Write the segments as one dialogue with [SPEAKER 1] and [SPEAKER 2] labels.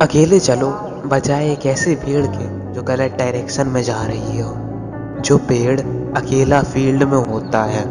[SPEAKER 1] अकेले चलो बजाय एक ऐसी भीड़ के जो गलत डायरेक्शन में जा रही हो। जो पेड़ अकेला फील्ड में होता है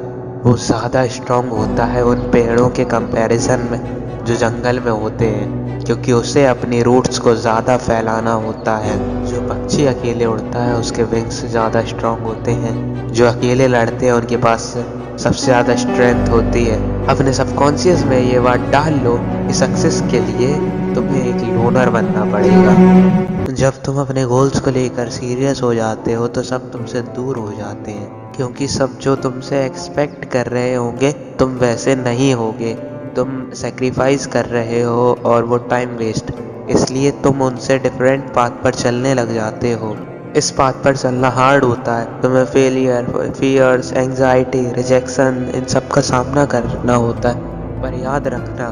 [SPEAKER 1] वो ज़्यादा स्ट्रांग होता है उन पेड़ों के कंपैरिजन में जो जंगल में होते हैं, क्योंकि उसे अपनी रूट्स को ज़्यादा फैलाना होता है। जो पक्षी अकेले उड़ता है उसके विंग्स ज़्यादा स्ट्रांग होते हैं। जो अकेले लड़ते हैं उनके पास सबसे ज़्यादा स्ट्रेंथ होती है। अपने सबकॉन्शियस में ये बात डाल लो कि सक्सेस के लिए तुम्हें एक लोनर बनना पड़ेगा। जब तुम अपने गोल्स को लेकर सीरियस हो जाते हो तो सब तुमसे दूर हो जाते हैं, क्योंकि सब जो तुमसे एक्सपेक्ट कर रहे होंगे तुम वैसे नहीं होगे। तुम सेक्रीफाइस कर रहे हो और वो टाइम वेस्ट, इसलिए तुम उनसे डिफरेंट पाथ पर चलने लग जाते हो। इस पाथ पर चलना हार्ड होता है। तुम्हें फेलियर, फियर्स, एंजाइटी, रिजेक्शन इन सब का सामना करना होता है। पर याद रखना,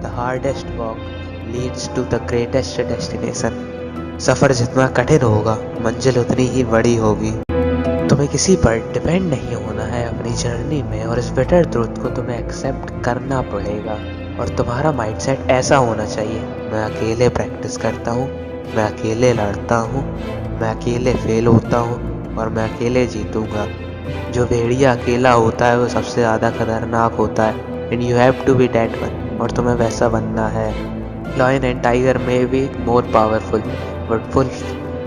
[SPEAKER 1] the hardest walk leads to the greatest destination. सफ़र जितना कठिन होगा मंजिल उतनी ही बड़ी होगी। तुम्हें किसी पर डिपेंड नहीं होना है अपनी जर्नी में, और इस बेटर ट्रूथ को तुम्हें एक्सेप्ट करना पड़ेगा। और तुम्हारा माइंडसेट ऐसा होना चाहिए, मैं अकेले प्रैक्टिस करता हूँ, मैं अकेले लड़ता हूँ, मैं अकेले फेल होता हूँ और मैं अकेले जीतूंगा। जो भेड़िया अकेला होता है वो सबसे ज़्यादा खतरनाक होता है। And you have to be that one, और तुम्हें वैसा बनना है। Lion and tiger may be more powerful but wolf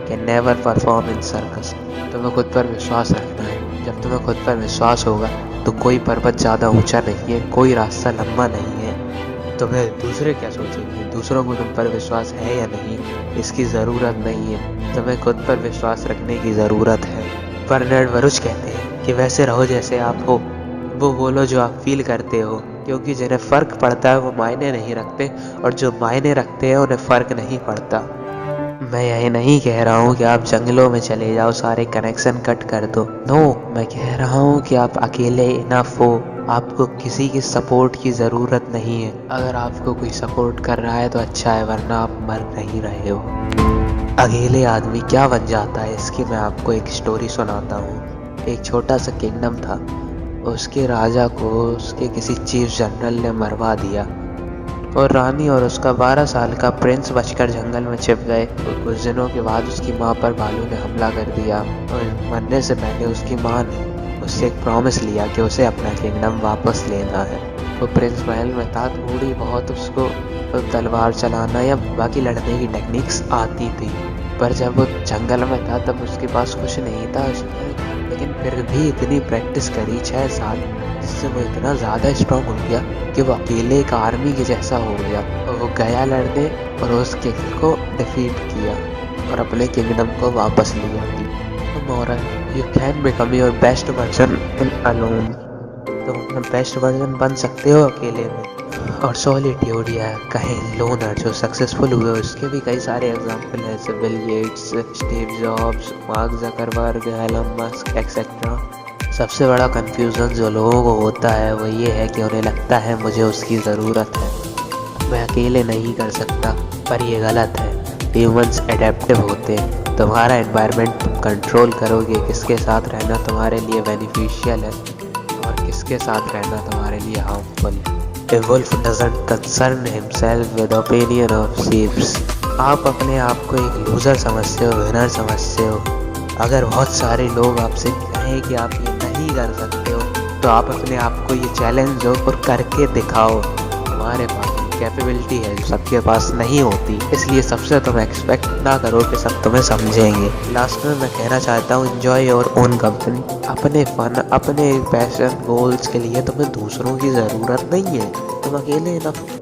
[SPEAKER 1] can never perform in circus. तुम्हें खुद पर विश्वास रखना है। जब तुम्हें खुद पर विश्वास होगा तो कोई पर्वत ज़्यादा ऊंचा नहीं है, कोई रास्ता लंबा नहीं है। तुम्हें दूसरे क्या सोचेंगे, दूसरों को तुम पर विश्वास है या नहीं, इसकी ज़रूरत नहीं है। तुम्हें खुद पर विश्वास रखने की ज़रूरत है। बर्नार्ड बरूच कहते हैं कि वैसे रहो जैसे आप हो, वो बोलो जो आप फील करते हो, क्योंकि जिन्हें फ़र्क पड़ता है वो मायने नहीं रखते, और जो मायने रखते हैं उन्हें फ़र्क नहीं पड़ता। मैं यही नहीं कह रहा हूँ कि आप जंगलों में चले जाओ, सारे कनेक्शन कट कर दो। नो, मैं कह रहा हूँ कि आप अकेले इनफ हो। आपको किसी की सपोर्ट की ज़रूरत नहीं है। अगर आपको कोई सपोर्ट कर रहा है तो अच्छा है, वरना आप मर नहीं रहे हो। अकेले आदमी क्या बन जाता है इसकी मैं आपको एक स्टोरी सुनाता हूँ। एक छोटा सा किंगडम था। उसके राजा को उसके किसी चीफ जनरल ने मरवा दिया, और रानी और उसका 12 साल का प्रिंस बचकर जंगल में छिप गए। और कुछ दिनों के बाद उसकी माँ पर भालू ने हमला कर दिया, और मरने से पहले उसकी माँ ने उससे एक प्रॉमिस लिया कि उसे अपना किंगडम वापस लेना है। वो प्रिंस महल में था, थोड़ी बहुत उसको तलवार चलाना या बाकी लड़ने की टेक्निक्स आती थी, पर जब वो जंगल में था तब उसके पास कुछ नहीं था लेकिन फिर भी इतनी प्रैक्टिस करी 6 साल, जिससे वो इतना ज़्यादा स्ट्रांग हो गया कि वो अकेले एक आर्मी के जैसा हो गया। और वो गया लड़ने और उस किंग को डिफीट किया और अपने किंगडम को वापस लिया। Moral, you can become your best version in alone. तुम अपना बेस्ट वर्जन बन सकते हो अकेले में। और सॉलिट्यूड या कहें लोनर जो सक्सेसफुल हुए उसके भी कई सारे एग्जाम्पल हैं, जैसे Bill Gates, Steve Jobs, Mark Zuckerberg, Elon Musk etcetera. सबसे बड़ा कंफ्यूजन जो लोगों को होता है वो ये है कि उन्हें लगता है मुझे उसकी ज़रूरत है, मैं अकेले नहीं कर सकता। पर ये गलत है। ह्यूमंस एडेप्टिव होते हैं। तुम्हारा एनवायरनमेंट तुम कंट्रोल करोगे, किसके साथ रहना तुम्हारे लिए बेनिफिशियल है और किसके साथ रहना तुम्हारे लिए हार्मफुल है। A wolf doesn't concern himself with opinion of sheep। आप अपने आप को एक लूज़र समझते हो, विनर समझते हो। अगर बहुत सारे लोग आपसे कहें कि आप ये नहीं कर सकते हो तो आप अपने आप को ये चैलेंज दो और करके दिखाओ। तुम्हारे पास कैपेबिलिटी है जो सबके पास नहीं होती, इसलिए सबसे तुम एक्सपेक्ट ना करो कि सब तुम्हें समझेंगे। लास्ट में मैं कहना चाहता हूँ, एंजॉय योर ओन कंपनी। अपने फन, अपने पैशन, गोल्स के लिए तुम्हें दूसरों की ज़रूरत नहीं है। तुम अकेले इनफ